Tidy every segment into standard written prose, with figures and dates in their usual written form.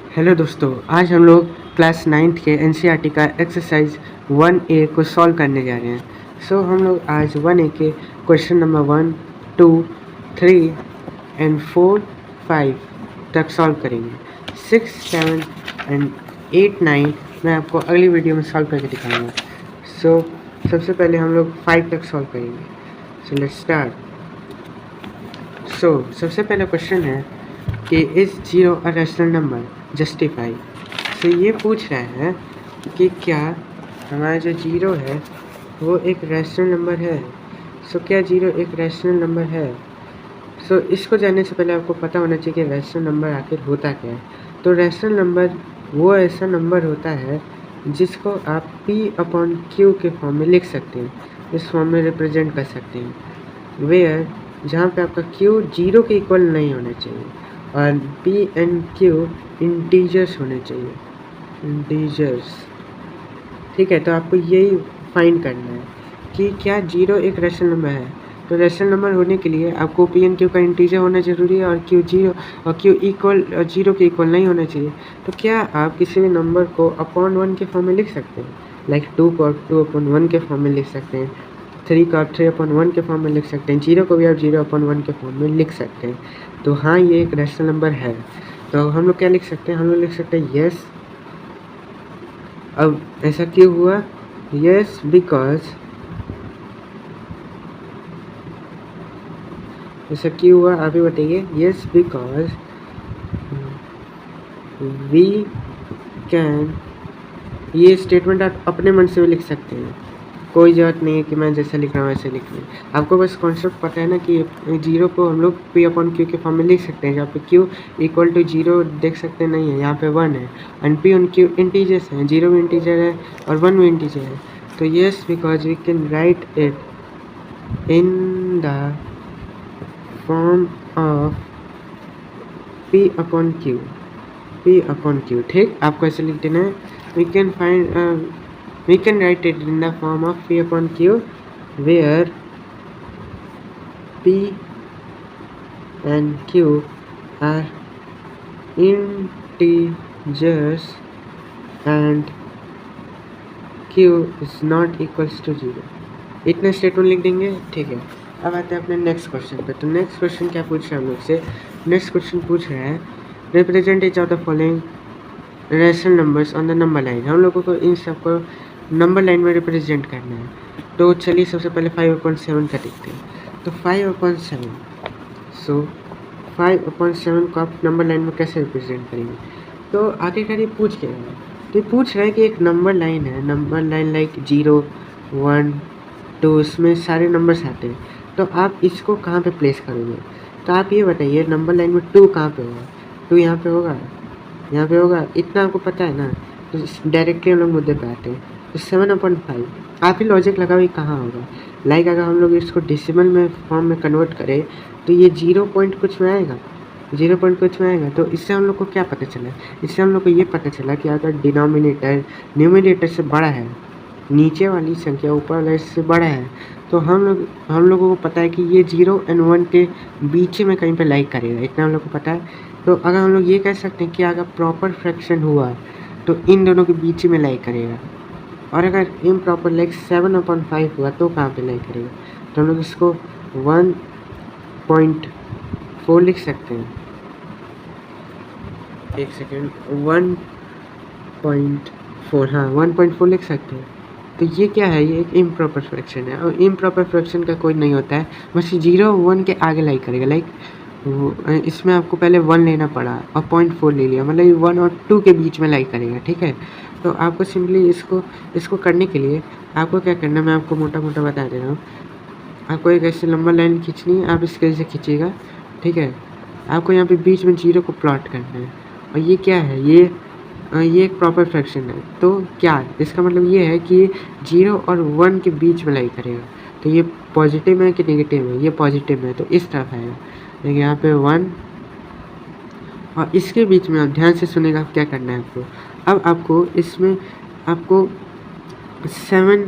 Hello दोस्तों, आज हम लोग क्लास 9th के एनसीईआरटी का एक्सरसाइज 1A को सॉल्व करने जा रहे हैं। हम लोग आज 1A के क्वेश्चन नंबर 1, 2, 3 एंड 4, 5 तक सॉल्व करेंगे। 6, 7 एंड 8, 9 मैं आपको अगली वीडियो में सॉल्व करके दिखाऊंगा। सबसे पहले हम लोग 5 तक सॉल्व करेंगे। Let's start. सबसे पहला क्वेश्चन है कि is zero a rational number, justify. ये पूछ रहा है कि क्या हमारा जो जीरो है वो एक रैशनल नंबर है। क्या जीरो एक रैशनल नंबर है? इसको जानने से पहले आपको पता होना चाहिए कि रैशनल नंबर आखिर होता क्या है। तो रैशनल नंबर वो ऐसा नंबर होता है जिसको आप P/Q के फॉर्म में लिख सकते हैं, इस फॉर्म में रिप्रेजेंट कर सकते हैं। वेयर जहाँ पे आपका Q जीरो के इक्वल नहीं होना चाहिए और P एंड Q इंटीजर्स होने चाहिए, इंटीजर्स। ठीक है, तो आपको यही फाइंड करना है कि क्या जीरो एक रैशनल नंबर है। तो रैशनल नंबर होने के लिए आपको P एंड Q का इंटीजर होना जरूरी है और Q जीरो और Q इक्वल जीरो के इक्वल नहीं होना चाहिए। तो क्या आप किसी भी नंबर को अपॉन 1 के फॉर्म में लिख सकते हैं? लाइक 2 को 2/1 के फॉर्म में लिख सकते हैं, 3 को आप 3/1 के फॉर्म में लिख सकते हैं, जीरो को भी आप 0/1 के फॉर्म में लिख सकते हैं। तो हाँ, ये एक रैशनल नंबर है। तो हम लोग क्या लिख सकते हैं? हम लोग लिख सकते हैं यस। अब ऐसा क्यों हुआ? यस बिकॉज, ऐसा क्यों हुआ आप ही बताइए। यस बिकॉज वी कैन, ये स्टेटमेंट आप अपने मन से भी लिख सकते हैं, कोई ज़रूरत नहीं है कि मैं जैसा लिख रहा हूँ वैसे लिख लूँ। आपको बस कॉन्सेप्ट पता है ना कि जीरो को हम लोग P/Q के फॉर्म में लिख सकते हैं, जहाँ पे Q इक्वल टू जीरो देख सकते नहीं है, यहाँ पे 1 है एंड P/Q इंटीजर्स हैं, जीरो भी इंटीजर है और 1 भी इंटीजर है। तो yes because we can write it in the form of P/Q, P/Q। ठीक, आपको ऐसे लिख देना है। We can write it in the form of P/Q where P and Q are integers and Q is not equals to 0। इतना statement लिख देंगे। ठीक है, अब आते हैं अपने नेक्स्ट क्वेश्चन पे। तो नेक्स्ट क्वेश्चन क्या पूछ रहा है हम लोग से? नेक्स्ट क्वेश्चन पूछ रहा है represent each of the following rational numbers on the number line. हम लोगों को इन सबको नंबर लाइन में रिप्रेजेंट करना है। तो चलिए सबसे पहले 5/7 का देखते हैं। तो 5/7, 5/7 को आप नंबर लाइन में कैसे रिप्रेजेंट करेंगे? तो आखिरकार ये पूछ क्या रहा है? तो ये पूछ रहा है कि एक नंबर लाइन है, नंबर लाइन लाइक 0, 1, 2, उसमें सारे नंबर्स आते हैं। तो आप इसको कहाँ पे प्लेस करोगे? तो आप ये बताइए, नंबर लाइन में 2 कहाँ पे होगा? 2 यहाँ पे होगा, यहाँ पे होगा, इतना आपको पता है ना। तो डायरेक्टली हम लोग मुद्दे पे आते हैं। तो 7/5 आप ही लॉजिक लगाओ, ये कहाँ होगा। लाइक अगर हम लोग इसको डेसिमल में फॉर्म में कन्वर्ट करें तो ये 0 पॉइंट कुछ में आएगा, 0 पॉइंट कुछ में आएगा। तो इससे हम लोग को क्या पता चला? इससे हम लोग को ये पता चला कि अगर डिनोमिनेटर न्यूमिनेटर से बड़ा है, नीचे वाली संख्या ऊपर वाले से बड़ा है, तो हम लोगों को पता है कि ये 0 एंड 1 के बीच में कहीं पे लाइक करेगा, इतना हम लोग को पता है। तो अगर हम लोग ये कह सकते हैं कि अगर प्रॉपर फ्रैक्शन हुआ तो इन दोनों के बीच में लाइक करेगा, और अगर इम्प्रॉपर लाइक 7/5 हुआ तो कहाँ पे लाइक करेगा? तो हम लोग इसको 1.4 लिख सकते हैं। एक सेकेंड, 1.4, हाँ 1.4 लिख सकते हैं। तो ये क्या है? ये एक इम्प्रॉपर फ्रैक्शन है, और इम्प्रॉपर फ्रैक्शन का कोई नहीं होता है, बस 0 1 के आगे लाइक करेगा। लाइक इसमें आपको पहले 1 लेना पड़ा और 0.4 ले लिया, मतलब 1 और 2 के बीच में लाइक करेगा। ठीक है, तो आपको सिंपली इसको करने के लिए आपको क्या करना है, मैं आपको मोटा मोटा बता दे रहा हूँ। आपको एक ऐसी लंबा लाइन खींचनी है, आप इसके से खींचिएगा। ठीक है, आपको यहाँ पे बीच में 0 को प्लॉट करना है, और ये क्या है? ये एक प्रॉपर फ्रैक्शन है। तो क्या इसका मतलब ये है कि 0 और 1 के बीच में लाइक करेगा। तो ये पॉजिटिव है कि नेगेटिव है? ये पॉजिटिव है, तो इस तरफ आएगा। देखिए यहाँ पे 1 और इसके बीच में, आप ध्यान से सुनेगा क्या करना है आपको। अब आपको इसमें आपको 7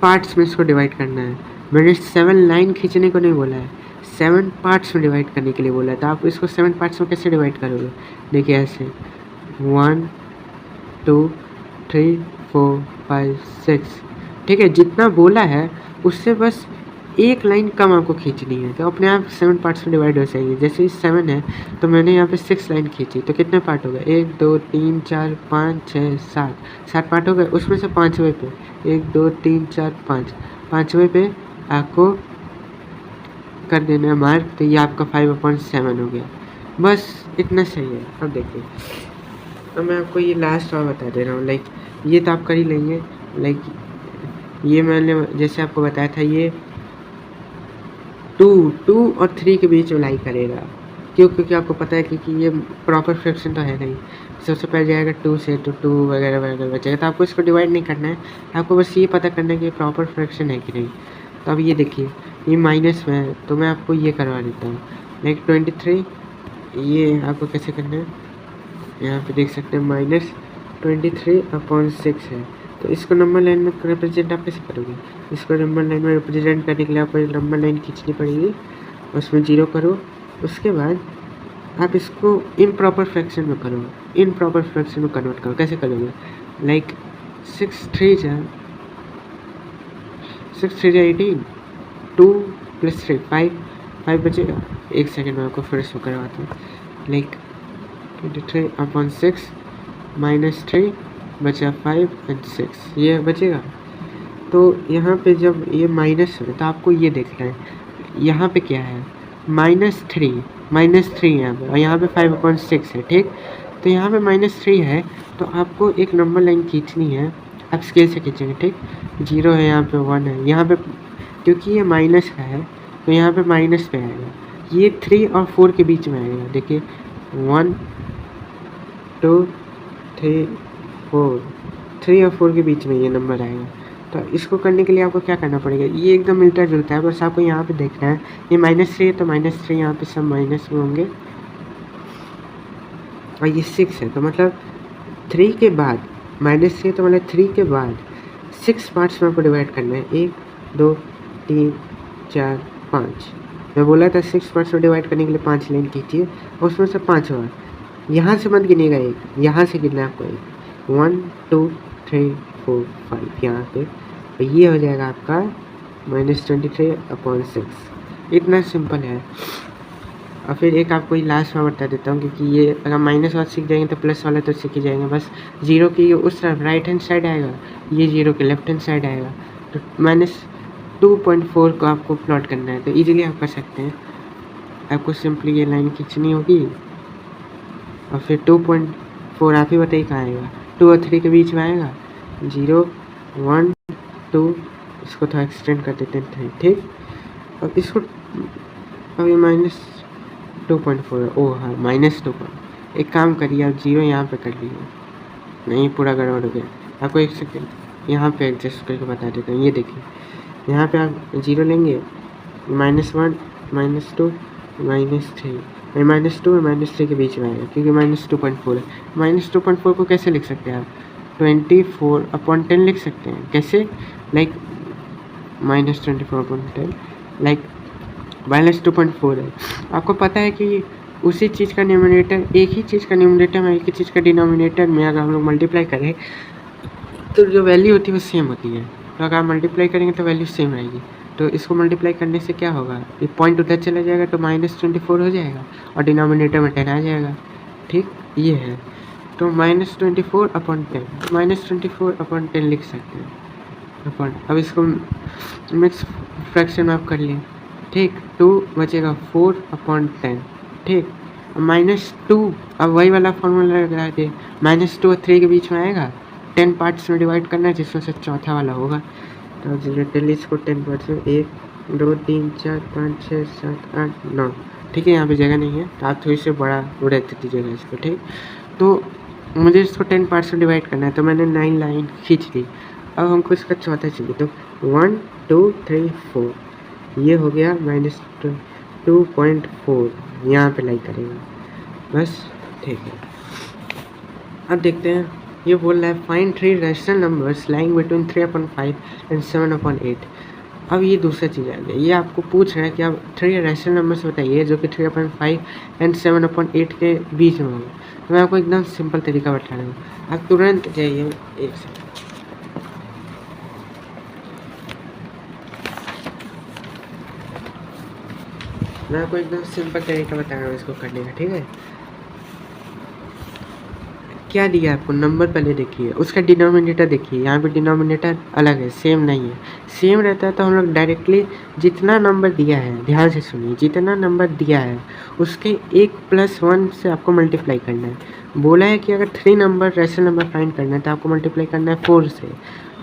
पार्ट्स में इसको डिवाइड करना है। मैंने 7 लाइन खींचने को नहीं बोला है, 7 पार्ट्स में डिवाइड करने के लिए बोला है। तो आप इसको 7 पार्ट्स में कैसे डिवाइड करोगे? देखिए ऐसे, 1 2 3 4 5 6। ठीक है, जितना बोला है उससे बस एक लाइन कम आपको खींचनी है, तो अपने आप 7 पार्ट्स में डिवाइड हो जाएगी। जैसे 7 है तो मैंने यहाँ पे 6 लाइन खींची, तो कितने पार्ट हो गए? 1 2 3 4 5 6 7 पार्ट हो गए। उसमें से 5वें पे 1 2 3 4 5, 5वें पे आपको कर देना है मार्क, तो ये आपका 5/7 हो गया। बस इतना सही है। अब देखिए, अब मैं आपको ये लास्ट और बता दे रहा हूँ। लाइक ये तो आप कर ही लेंगे। लाइक ये मैंने जैसे आपको बताया था, ये 2 और 3 के बीच में लाई करेगा। क्यों? क्योंकि आपको पता है कि ये प्रॉपर फ्रैक्शन तो है नहीं। सबसे पहले जाएगा 2 से, तो 2 वगैरह वगैरह बचेगा। तो आपको इसको डिवाइड नहीं करना है, आपको बस ये पता करना है कि प्रॉपर फ्रैक्शन है कि नहीं। तो अब ये देखिए, ये माइनस में है, तो मैं आपको ये करवा देता हूँ। लाइक 23, ये आपको कैसे करना है, यहाँ पे देख सकते हैं -23/6 है। तो इसको नंबर लाइन में रिप्रेजेंट आप कैसे करोगे? इसको नंबर लाइन में रिप्रेजेंट करने के लिए आपको एक नंबर लाइन खींचनी पड़ेगी, उसमें 0 करो। उसके बाद आप इसको इम्प्रॉपर फ्रैक्शन में करो, इम्प्रॉपर फ्रैक्शन में कन्वर्ट करो। कैसे करोगे? लाइक 6 3 जा 18, 2 + 3 5 बचेगा। एक सेकेंड में आपको फिर से करवाता हूँ। लाइक 23/6 -3 बचा 5 और 6, ये बचेगा। तो यहाँ पे जब ये माइनस है तो आपको ये देखना है यहाँ पे क्या है, -3 यहाँ पे, और यहाँ पे 5/6 है। ठीक, तो यहाँ पे -3 है, तो आपको एक नंबर लाइन खींचनी है। आप स्केल से खींचेंगे। ठीक, 0 है, यहाँ पे 1 है, यहाँ पे क्योंकि ये माइनस का है तो यहाँ पे माइनस पे आएगा। ये 3 और 4 के बीच में आएगा। देखिए 1 2 3 4, 3 और 4 के बीच में ये नंबर आएगा। तो इसको करने के लिए आपको क्या करना पड़ेगा, ये एकदम मिलता जुलता है, बस आपको यहाँ पे देखना है। ये -3 है तो -3 यहाँ पे सब माइनस में होंगे, और ये 6 है तो मतलब 3 के बाद -3 तो मतलब 3 के बाद 6 पार्ट्स में आपको डिवाइड करना है। 1 2 3 4 5, मैं बोला था 6 पार्ट्स में डिवाइड करने के लिए 5 लाइन कीजिए, और उसमें से 5 बार यहाँ से मत गिनेगा, एक यहाँ से गिनना है आपको। 1 2 3 4 5 यहाँ पे, तो ये हो जाएगा आपका -23/6। इतना सिंपल है। और फिर एक आपको ये लास्ट में बता देता हूँ, क्योंकि ये अगर माइनस वाला सीख जाएंगे तो प्लस वाला तो सीख ही जाएंगे। बस 0 की उस तरफ राइट हैंड साइड आएगा, ये 0 के लेफ्ट हैंड साइड आएगा। तो -2.4 को आपको प्लॉट करना है, तो ईजिली आप कर सकते हैं। आपको सिंपली ये लाइन खींचनी होगी, और फिर 2.4 आप ही बताइए कहाँ आएगा। 2 और 3 के बीच में आएगा। 0 1 2, इसको थोड़ा एक्सटेंड कर देते हैं 3। ठीक, अब इसको अभी -2.4 है। ओह हाँ, -2। एक काम करिए, आप 0 यहाँ पे कर लीजिए। नहीं, पूरा गड़बड़ हो गया। आपको एक सेकेंड यहाँ पे एडजस्ट करके बता देता हूँ। ये देखिए, यहाँ पे आप 0 लेंगे, -1 -2 -3, -2 और -3 के बीच में आएगा, क्योंकि -2.4 है। -2.4 को कैसे लिख सकते हैं आप? 24/10 लिख सकते हैं। कैसे? लाइक -24/10, लाइक -2.4 है। आपको पता है कि उसी चीज़ का न्यूमरेटर, एक ही चीज़ का न्यूमरेटर में एक ही चीज़ का डिनोमिनेटर में अगर हम लोग मल्टीप्लाई करें तो जो वैल्यू होती है वो सेम होती है। तो अगर आप मल्टीप्लाई करेंगे तो वैल्यू सेम रहेगी। तो इसको मल्टीप्लाई करने से क्या होगा, ये पॉइंट उधर चला जाएगा तो -24 हो जाएगा, और डिनोमिनेटर में 10 आ जाएगा। ठीक, ये है। तो -24/10, -24/10 लिख सकते हैं अपन। अब इसको मिक्स फ्रैक्शन में आप कर लिए। ठीक, 2 बचेगा 4/10। ठीक, -2, अब वही वाला फॉर्मूला लगा दे। -2 और 3 के बीच में आएगा, 10 पार्ट्स में डिवाइड करना है, जिसमें से चौथा वाला होगा। तो जनरली इसको 10 पार्ट्स में 1 2 3 4 5 6 7 8 9। ठीक है, यहाँ पे जगह नहीं है तो आप थोड़ी सी बड़ा उड़ा दीजिएगा इसको। ठीक, तो मुझे इसको 10 पार्ट्स में डिवाइड करना है, तो मैंने 9 लाइन खींच ली। अब हमको इसका चौथा चाहिए, तो 1 2 3 4, ये हो गया -2.4, यहाँ पे लाई करेगा बस। ठीक है, अब देखते हैं। ये बोल रहा है find 3 rational numbers lying between 3/5 and 7/8। अब ये दूसरा चीज़ आ गया, ये आपको पूछ रहा है कि आप 3 रैशनल नंबर्स बताइए जो कि 3/5 एंड 7/8 के बीच में होगा। तो मैं आपको एकदम सिंपल तरीका बता रहा हूँ, आप तुरंत जाइए। एक सेकंड, मैं आपको एकदम सिंपल तरीका बता रहा हूँ इसको करने का, ठीक है। क्या दिया आपको, नंबर पहले देखिए, उसका डिनोमिनेटर देखिए, यहाँ पे डिनोमिनेटर अलग है, सेम नहीं है। सेम रहता है तो हम लोग डायरेक्टली जितना नंबर दिया है, ध्यान से सुनिए, जितना नंबर दिया है उसके 1+1 से आपको मल्टीप्लाई करना है। बोला है कि अगर 3 नंबर रैशनल नंबर फाइंड करना है तो आपको मल्टीप्लाई करना है 4 से।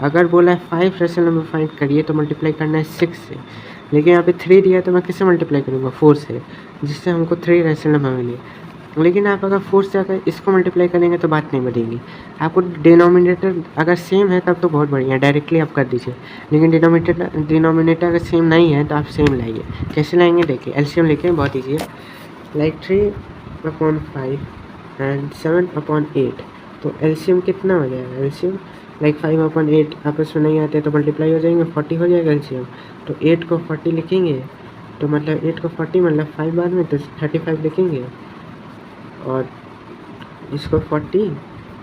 अगर बोला है 5 रैशनल नंबर फाइंड करिए तो मल्टीप्लाई करना है 6 से। लेकिन यहाँ पे 3 दिया है तो मैं किससे मल्टीप्लाई करूँगा, 4 से, जिससे हमको 3 रैशनल नंबर मिले। लेकिन आप अगर 4 से अगर इसको मल्टीप्लाई करेंगे तो बात नहीं बनेगी। आपको डिनोमिनेटर अगर सेम है तब तो बहुत बढ़िया, डायरेक्टली आप कर दीजिए। लेकिन डिनोमिनेटर अगर सेम नहीं है तो आप सेम लाइए। कैसे लाएंगे देखिए, एलसीएम लेके, बहुत ईजी है। लाइक 3/5 एंड 7/8, तो एलसीएम कितना हो जाएगा, एलसीएम लाइक 5/8 आपस में नहीं आते तो मल्टीप्लाई हो जाएंगे, 40 हो जाएगा एलसीएम। तो 8 को 40 लिखेंगे, तो मतलब 8 को 40 मतलब 5 बाद में, तो 35 लिखेंगे। और इसको 40,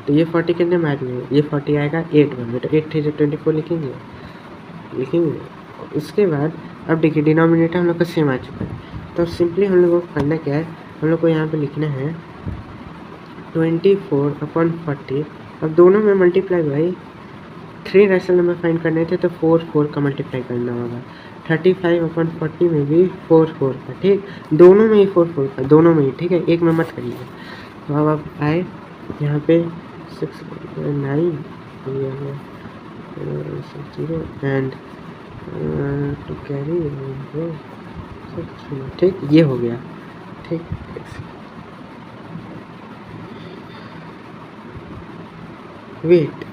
तो ये 40 कितने बाद में, ये 40 आएगा 8 बाद में, तो 8 × 24 लिखेंगे। उसके बाद अब देखिए डिनोमिनेटर हम लोग का सेम आ चुका है, तो सिंपली हम लोग को करना क्या है, हम लोग को यहाँ पे लिखना है 24/40। अब दोनों में मल्टीप्लाई, भाई 3 रैशनल नंबर फाइंड करने थे तो 4 का मल्टीप्लाई करना होगा। 35/40 में भी 4 का, ठीक, दोनों में ही 4 का, दोनों में ही, ठीक है, एक में मत करिए। तो अब आप आए यहाँ पे 6 9 0 एंड टू कैरी, ठीक, ये हो गया, ठीक। वेट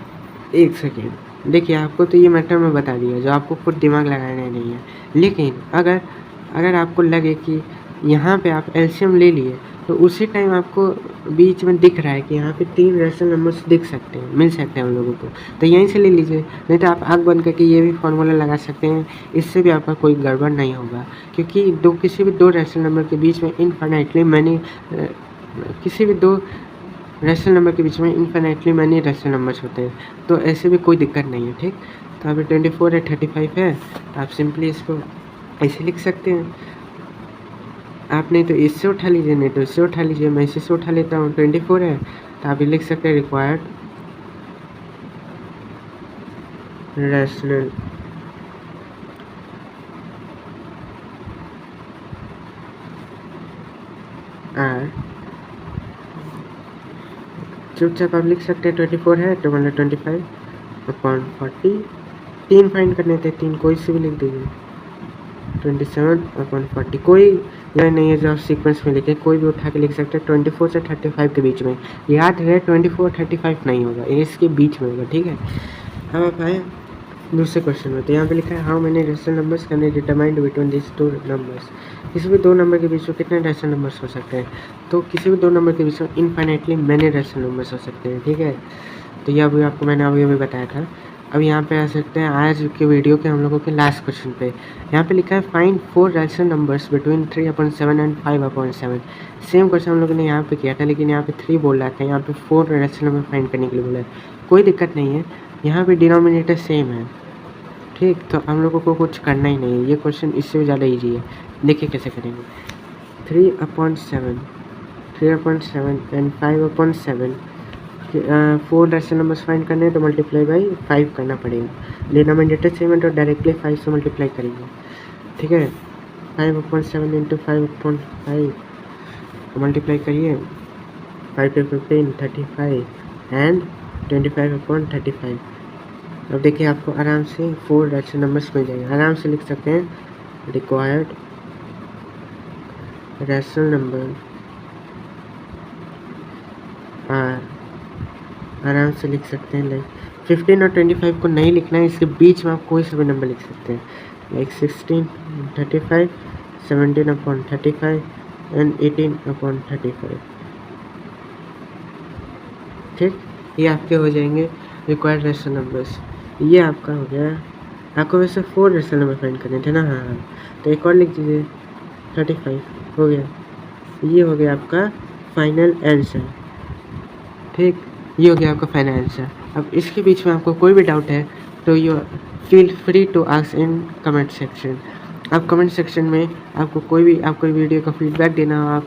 एक सेकेंड, देखिए आपको तो ये मैटर में बता दिया जो आपको खुद दिमाग लगाना नहीं है। लेकिन अगर आपको लगे कि यहाँ पे आप एलसीएम ले लिए तो उसी टाइम आपको बीच में दिख रहा है कि यहाँ पे 3 रैशनल नंबर्स दिख सकते हैं, मिल सकते हैं हम लोगों को, तो यहीं से ले लीजिए। नहीं तो आप आँख बंद करके ये भी फार्मूला लगा सकते हैं, इससे भी आपका कोई गड़बड़ नहीं होगा। क्योंकि किसी भी 2 रैशनल नंबर के बीच में इनफाइनाइटली मैनी किसी भी 2 रैशनल नंबर के बीच में इनफाइनाइटली मैनी रैशनल नंबर्स होते हैं, तो ऐसे भी कोई दिक्कत नहीं है, ठीक। तो अभी 24 है, 35 है, तो आप सिंपली इसको ऐसे लिख सकते हैं। आप नहीं तो इससे उठा लीजिए, नहीं तो इससे उठा लीजिए, मैं इससे उठा लेता हूँ। 24 है तो आप ये लिख सकते हैं रिक्वायर्ड रैशनल आर, चुपचाप आप लिख सकते हैं 24 है तो मतलब 25/40, 3 फाइंड करने थे, 3 कोई से भी लिख दीजिए। 27/40, कोई यह नहीं है जो आप सीक्वेंस में लिखे, कोई भी उठा के लिख सकते हैं। 24 से 35 के बीच में, याद रहे 24 35 नहीं होगा, ये इसके बीच में होगा, ठीक है। अब आप आए दूसरे क्वेश्चन में, तो यहाँ पे लिखा है how many rational numbers can be determined between this 2 numbers. किसी भी 2 नंबर के बीच में कितने रैशनल नंबर्स हो सकते हैं, तो किसी भी 2 नंबर के बीच में इनफाइनाइटली मैनी रैशनल नंबर्स हो सकते हैं, ठीक है। तो यह अभी आपको मैंने अभी बताया था। अब यहाँ पे आ सकते हैं आज के वीडियो के हम लोगों के लास्ट क्वेश्चन पे। यहाँ पे लिखा है find 4 rational numbers between 3/7 and 5/7। Same question हम लोगों ने यहाँ पे किया था, लेकिन यहाँ पे 3 बोल रहा था, यहाँ पे 4 रैशनल नंबर फाइंड करने के लिए बोला है। कोई दिक्कत नहीं है, यहाँ पे डिनोमिनेटर सेम है, ठीक। तो हम लोगों को कुछ करना ही नहीं है, ये क्वेश्चन इससे भी ज़्यादा ईजी है। देखिए कैसे करेंगे। 3/7 एंड 5/7, 4 रैशनल नंबर्स फाइंड करने हैं तो मल्टीप्लाई बाई 5 करना पड़ेगा। डिनोमिनेटर सेम है तो डायरेक्टली 5 से मल्टीप्लाई करेंगे, ठीक है। 5/7 इंटू 5/5 मल्टीप्लाई करिए, 5 × 15 35 एंड 25/35। अब देखिए आपको आराम से 4 रैशनल नंबर्स मिल जाएंगे, आराम से लिख सकते हैं रिक्वायर्ड रैशनल नंबर आराम से लिख सकते हैं। लाइक 15 और 25 को नहीं लिखना है, इसके बीच में आप कोई सा भी नंबर लिख सकते हैं, लाइक 16 35 17/35 एंड 18/35, ठीक। ये आपके हो जाएंगे रिक्वायर्ड रैशनल नंबर्स। ये आपका हो गया आपको वैसे 4 रेशनल नंबर फाइंड करने थे ना। हाँ, तो एक और लिख दीजिए 35 हो गया। ये हो गया आपका फाइनल आंसर। ठीक, ये हो गया आपका फाइनल आंसर। अब इसके बीच में आपको कोई भी डाउट है तो you feel free to ask in comment section. आप कमेंट सेक्शन में आपको कोई वीडियो का फीडबैक देना हो,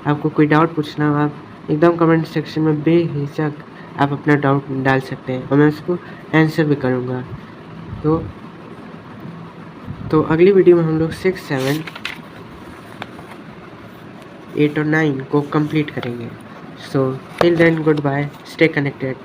आपको कोई डाउट पूछना हो, आप एकदम कमेंट सेक्शन में बेहिचक आप अपना डाउट डाल सकते हैं और मैं उसको आंसर भी करूँगा। तो अगली वीडियो में हम लोग 6, 7, 8 और 9 को कंप्लीट करेंगे। So till then good bye, stay connected.